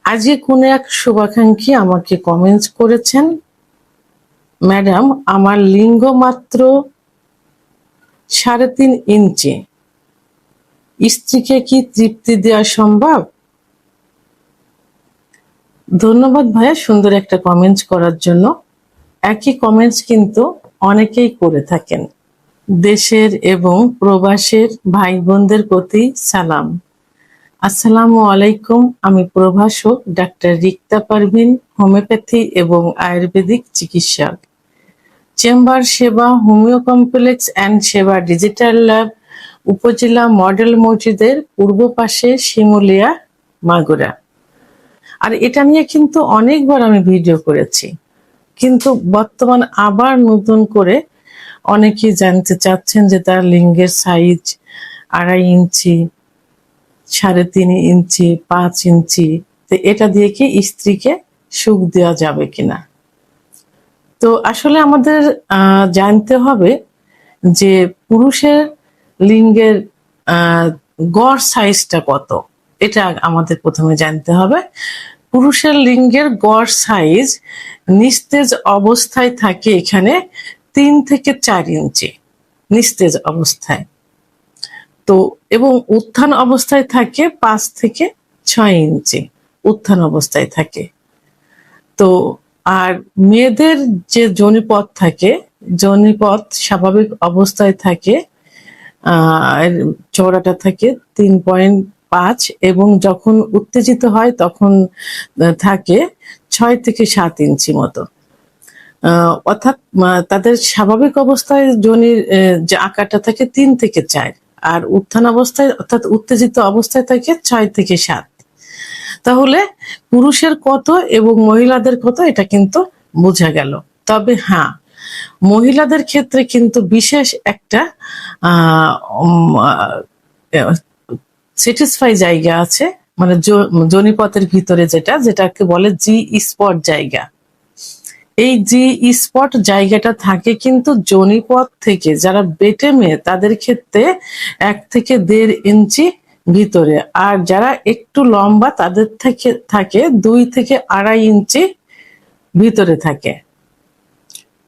আজকে কোন এক শুভাকাঙ্ক্ষী আমাকে কমেন্টস করেছেন, ম্যাডাম আমার লিঙ্গ মাত্র 3.5 ইঞ্চি, স্ত্রীকে কি তৃপ্তি দেওয়া সম্ভব? ধন্যবাদ ভাইয়া সুন্দর একটা কমেন্টস করার জন্য। একই কমেন্টস কিন্তু অনেকেই করে থাকেন। দেশের এবং প্রবাসের ভাই বোনদের প্রতি সালাম। আসসালামু আলাইকুম। আমি প্রভাষক ডাক্তার রিক্তা পারভিন, হোমিওপ্যাথি এবং আয়ুর্বেদিক চিকিৎসক। চেম্বার সেবা, হোমিও কমপ্লেক্স অ্যান্ড সেবা ডিজিটাল ল্যাব, উপজেলা মডেল মসজিদের পূর্ব পাশে, শিমুলিয়া, মাগুরা। আর এটা নিয়ে কিন্তু অনেকবার আমি ভিডিও করেছি, কিন্তু বর্তমান আবার নতুন করে অনেকেই জানতে চাচ্ছেন যে তার লিঙ্গের সাইজ 2.5 ইঞ্চি, 3.5 ইঞ্চি, 5 ইঞ্চি, তো এটা দিয়ে কি স্ত্রীকে সুখ দেওয়া যাবে কিনা। তো আসলে আমাদের জানতে হবে যে পুরুষের লিঙ্গের গড় সাইজটা কত, এটা আমাদের প্রথমে জানতে হবে। পুরুষের লিঙ্গের গড় সাইজ নিস্তেজ অবস্থায় থাকে এখানে 3 থেকে 4 ইঞ্চি নিস্তেজ অবস্থায়, তো এবং উত্থান অবস্থায় থাকে 5 থেকে 6 ইঞ্চি উত্থান অবস্থায় থাকে। তো আর মেয়েদের যে যোনিপথ থাকে, যোনিপথ স্বাভাবিক অবস্থায় থাকে, চওড়াটা থাকে 3.5 এবং যখন উত্তেজিত হয় তখন থাকে 6 থেকে 7 ইঞ্চি মতো। অর্থাৎ তাদের স্বাভাবিক অবস্থায় যোনির যে আকারটা থাকে 3 থেকে 4, আর উত্থান অবস্থায় অর্থাৎ উত্তেজিত অবস্থায় থাকে 6 থেকে 7। তাহলে পুরুষের কত এবং মহিলাদের কত এটা কিন্তু বোঝা গেল। তবে হ্যাঁ, মহিলাদের ক্ষেত্রে কিন্তু বিশেষ একটা স্যাটিসফাই জায়গা আছে, মানে যোনিপথের ভিতরে যেটাকে বলে জি স্পট জায়গা। এই জি স্পট জায়গাটা থাকে কিন্তু যোনিপথ থেকে যারা বেটে মেয়ে তাদের ক্ষেত্রে 1 থেকে 1.5 ইঞ্চি ভিতরে, আর যারা একটু লম্বা তাদের থেকে থাকে 2 থেকে 2.5 ইঞ্চি ভিতরে থাকে।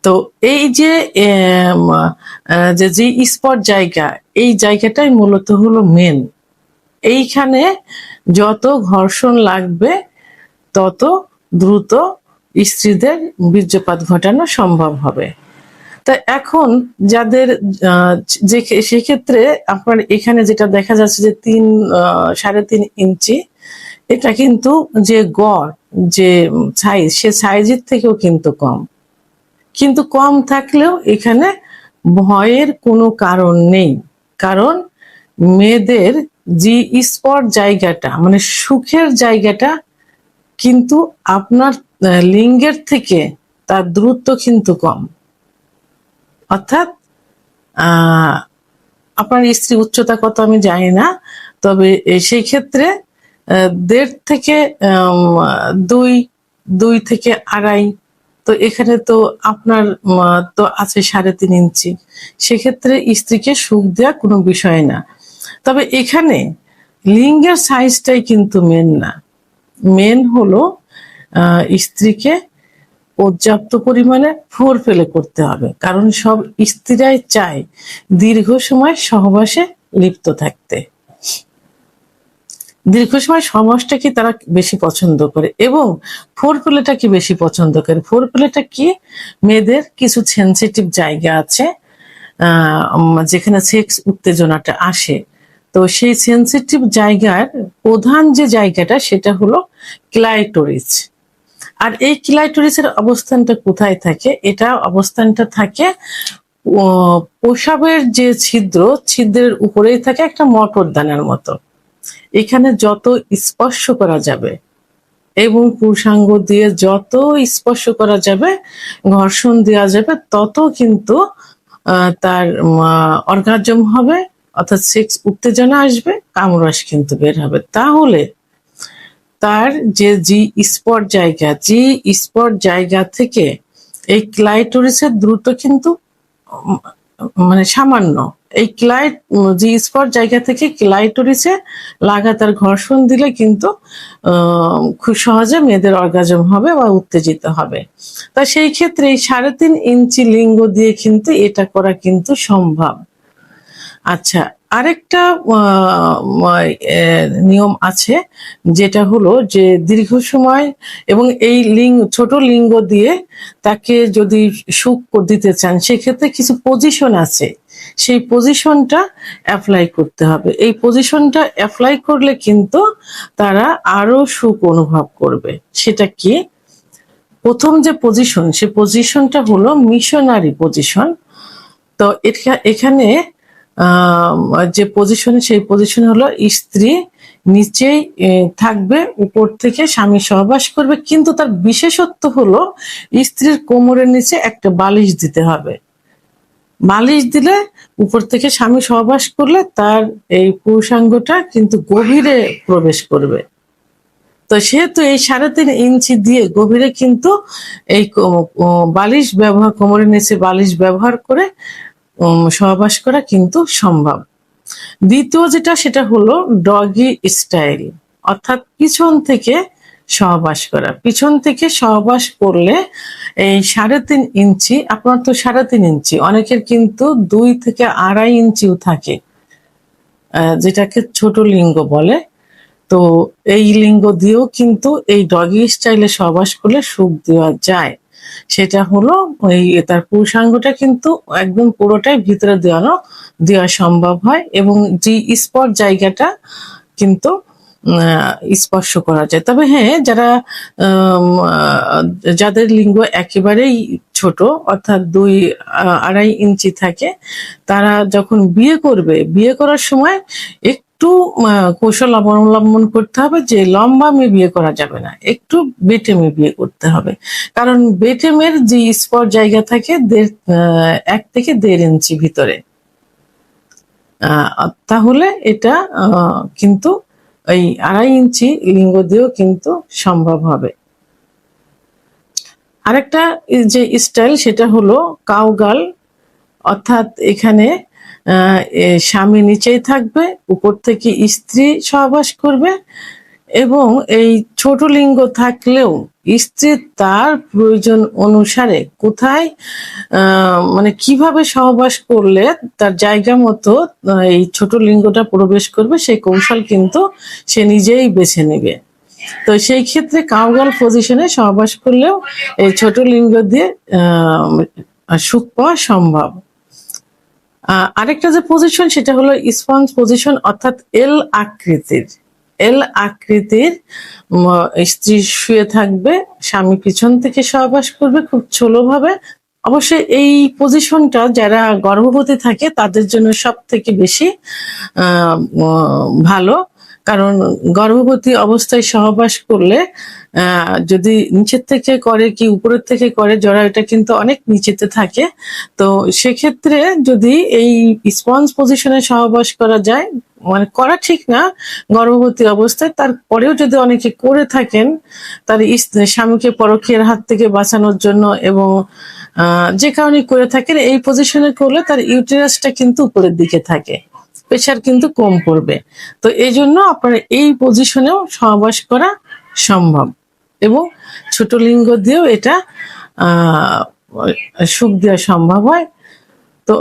তো এই যে জি স্পট জায়গা, এই জায়গাটাই মূলত হলো মেন। এইখানে যত ঘর্ষণ লাগবে তত দ্রুত স্ত্রীদের বীর্যপাত ঘটানো সম্ভব হবে। তা এখন যাদের যে সেক্ষেত্রে আপনার এখানে যেটা দেখা যাচ্ছে যে 3.5 ইঞ্চি, এটা কিন্তু যে গড় যে সাইজ, সে সাইজের থেকেও কিন্তু কম। কিন্তু কম থাকলেও এখানে ভয়ের কোনো কারণ নেই, কারণ মেয়েদের জি স্পট জায়গাটা মানে সুখের জায়গাটা কিন্তু আপনার লিঙ্গের থেকে তার দূরত্ব কিন্তু কম। অর্থাৎ আপনার স্ত্রী উচ্চতা কত আমি জানি না, তবে সেই ক্ষেত্রে 1.5 থেকে 2 থেকে 2.5, তো এখানে তো আপনার তো আছে 3.5 ইঞ্চি, সেক্ষেত্রে স্ত্রীকে সুখ দেওয়া কোনো বিষয় না। তবে এখানে লিঙ্গের সাইজটাই কিন্তু মেন না, মেন হলো স্ত্রীকে পর্যাপ্ত পরিমাণে ফোরপ্লে করতে হবে, কারণ সব স্ত্রীরাই চায় দীর্ঘ সময় সহবাসে লিপ্ত থাকতে। দীর্ঘ সময় সহবাসটা কি তারা বেশি পছন্দ করে এবং ফোরপ্লেটা কি বেশি পছন্দ করে। ফোরপ্লেটা কি, মেয়েদের কিছু সেনসিটিভ জায়গা আছে যেখানে সেক্স উত্তেজনাটা আসে, তো সেই সেনসিটিভ জায়গার প্রধান যে জায়গাটা সেটা হলো ক্লাইটোরিস। আর এই ক্লাইটোরিসের অবস্থানটা কোথায় থাকে? এটা অবস্থানটা থাকে প্রসাবের যে ছিদ্রের উপরেই থাকে একটা মটর দানার মতো। এখানে যত স্পর্শ করা যাবে এবং পুরুষাঙ্গ দিয়ে যত স্পর্শ করা যাবে, ঘর্ষণ দেওয়া যাবে, তত কিন্তু তার অর্গাজম হবে, অর্থাৎ সেক্স উত্তেজনা আসবে, কামরস কিন্তু বের হবে। তাহলে তার যে জি স্পট জায়গা থেকে এই ক্লাইটোরিসের দ্রুত কিন্তু মানে সামান্য এই জি স্পট জায়গা থেকে ক্লাইটোরিসে লাগাতার ঘর্ষণ দিলে কিন্তু খুব সহজে মেয়েদের অর্গাজম হবে বা উত্তেজিত হবে। তা সেই ক্ষেত্রে এই 3.5 ইঞ্চি লিঙ্গ দিয়ে কিন্তু এটা করা কিন্তু সম্ভব। আচ্ছা, আরেকটা নিয়ম আছে, যেটা হলো যে দীর্ঘ সময় এবং এই ছোট লিঙ্গ দিয়ে তাকে যদি সুখ দিতে চান, সেক্ষেত্রে কিছু পজিশন আছে, সেই পজিশনটা অ্যাপ্লাই করতে হবে। এই পজিশনটা অ্যাপ্লাই করলে কিন্তু তারা আরো সুখ অনুভব করবে। সেটা কি? প্রথম যে পজিশন, সে পজিশনটা হলো মিশনারি পজিশন। তো এখানে যে পজিশন, সেই পজিশন হলো স্ত্রী নিচেই থাকবে, উপর থেকে স্বামী সহবাস করবে, কিন্তু তার বিশেষত্ব হলো স্ত্রীর কোমরের নিচে একটা বালিশ দিতে হবে। বালিশ দিলে উপর থেকে স্বামী সহবাস করলে তার এই পুরুষাঙ্গটা কিন্তু গভীরে প্রবেশ করবে। তো সেহেতু এই 3.5 ইঞ্চি দিয়ে গভীরে কিন্তু এই বালিশ ব্যবহার, কোমরের নিচে বালিশ ব্যবহার করে সহবাস করা কিন্তু সম্ভব। দ্বিতীয় যেটা, সেটা হলো ডগি স্টাইল, অর্থাৎ পিছন থেকে সহবাস করা। পিছন থেকে সহবাস করলে এই 3.5 ইঞ্চি, আপনার তো 3.5 ইঞ্চি, অনেকের কিন্তু 2 থেকে 2.5 ইঞ্চিও থাকে, যেটাকে ছোট লিঙ্গ বলে। তো এই লিঙ্গ দিয়েও কিন্তু এই ডগি স্টাইলে সহবাস করলে সুখ দেওয়া যায়। সেটা হলো ওই তার পুরুষাঙ্গটা কিন্তু একদম পুরোটাই ভিতরে দেওয়া সম্ভব হয়, এবং যে স্পট জায়গাটা কিন্তু স্পর্শ করা যায়। তবে হ্যাঁ, যাদের লিঙ্গ একেবারেই ছোট, অর্থাৎ 2-2.5 ইঞ্চি থাকে, তারা যখন বিয়ে করার সময় একটু কৌশল অবলম্বন করতে হবে, যে লম্বা মেয়ে বিয়ে করা যাবে না, একটু বেটে মেয়ে বিয়ে করতে হবে। কারণ বেটে মেয়ের যে স্পট জায়গা থাকে 1 থেকে 1.5 ইঞ্চি ভিতরে, তাহলে এটা কিন্তু এই 2.5 ইঞ্চি লিঙ্গ দিয়েও কিন্তু সম্ভব হবে। আরেকটা যে স্টাইল, সেটা হলো কাউগাল, অর্থাৎ এখানে স্বামী নিচেই থাকবে, উপর থেকে স্ত্রী সহবাস করবে, এবং এই ছোট লিঙ্গ থাকলেও স্ত্রী তার প্রয়োজন অনুসারে কোথায় মানে কিভাবে সহবাস করলে তার জায়গা মতো এই ছোট লিঙ্গটা প্রবেশ করবে, সেই কৌশল কিন্তু সে নিজেই বেছে নেবে। তো সেই ক্ষেত্রে কাউগাল পজিশনে সহবাস করলেও এই ছোট লিঙ্গ দিয়ে সুখ পাওয়া সম্ভব। আরেকটা যে পজিশন, সেটা হলো স্পঞ্জ পজিশন, অর্থাৎ এল আকৃতির স্ত্রী শুয়ে থাকবে, স্বামী পিছন থেকে সহবাস করবে খুব ছোটভাবে। অবশ্যই এই পজিশনটা যারা গর্ভবতী থাকে তাদের জন্য সব থেকে বেশি ভালো, কারণ গর্ভবতী অবস্থায় সহবাস করলে যদি নিচের থেকে করে কি উপরের থেকে করে, জরায়ুটা কিন্তু অনেক নিচেতে থাকে। তো সেক্ষেত্রে যদি এই স্পঞ্জ পজিশনে সহবাস করা যায়, মানে করা ঠিক না গর্ভবতী অবস্থায়, তারপরেও যদি অনেকে করে থাকেন তার স্বামীকে পরকীয়ার হাত থেকে বাঁচানোর জন্য, এবং যে কারণে করে থাকেন, এই পজিশনে করলে তার ইউটেরাসটা কিন্তু উপরের দিকে থাকে, প্রেশার কিন্তু কম পড়বে। তো এই জন্য আপনার এই পজিশনেও সহবাস করা সম্ভব, এবং ছোট লিঙ্গ দিয়েও এটা সুখ দেওয়া সম্ভব হয়। তো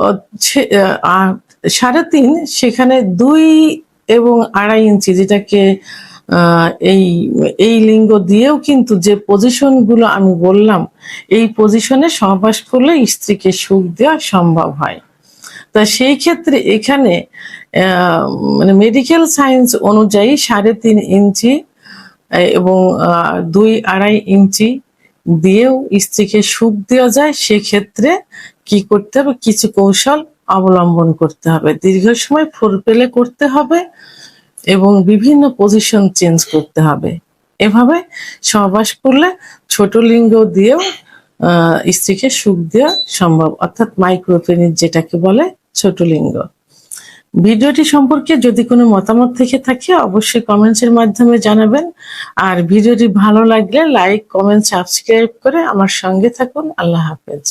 3.5, সেখানে 2 এবং 2.5 ইঞ্চি, যেটাকে এই লিঙ্গ দিয়েও কিন্তু যে পজিশন গুলো আমি বললাম, এই পজিশনে সহবাস করলে স্ত্রীকে সুখ দেওয়া সম্ভব হয়। তা সেই ক্ষেত্রে এখানে মানে মেডিকেল সায়েন্স অনুযায়ী 3.5 ইঞ্চি এবং 2-2.5 ইঞ্চি দিয়েও স্ত্রীকে সুখ দেওয়া যায়। সেক্ষেত্রে কি করতে হবে? কিছু কৌশল অবলম্বন করতে হবে, দীর্ঘ সময় ফোরপ্লে করতে হবে, এবং বিভিন্ন পজিশন চেঞ্জ করতে হবে। এভাবে সহবাস করলে ছোট লিঙ্গ দিয়েও স্ত্রীকে সুখ দেওয়া সম্ভব, অর্থাৎ মাইক্রোপেনিস যেটাকে বলে, ছোট লিঙ্গ। ভিডিওটি সম্পর্কে যদি কোনো মতামত থেকে থাকে অবশ্যই কমেন্টসের মাধ্যমে জানাবেন। আর ভিডিওটি ভালো লাগলে লাইক, কমেন্ট, সাবস্ক্রাইব করে আমার সঙ্গে থাকুন। আল্লাহ হাফেজ।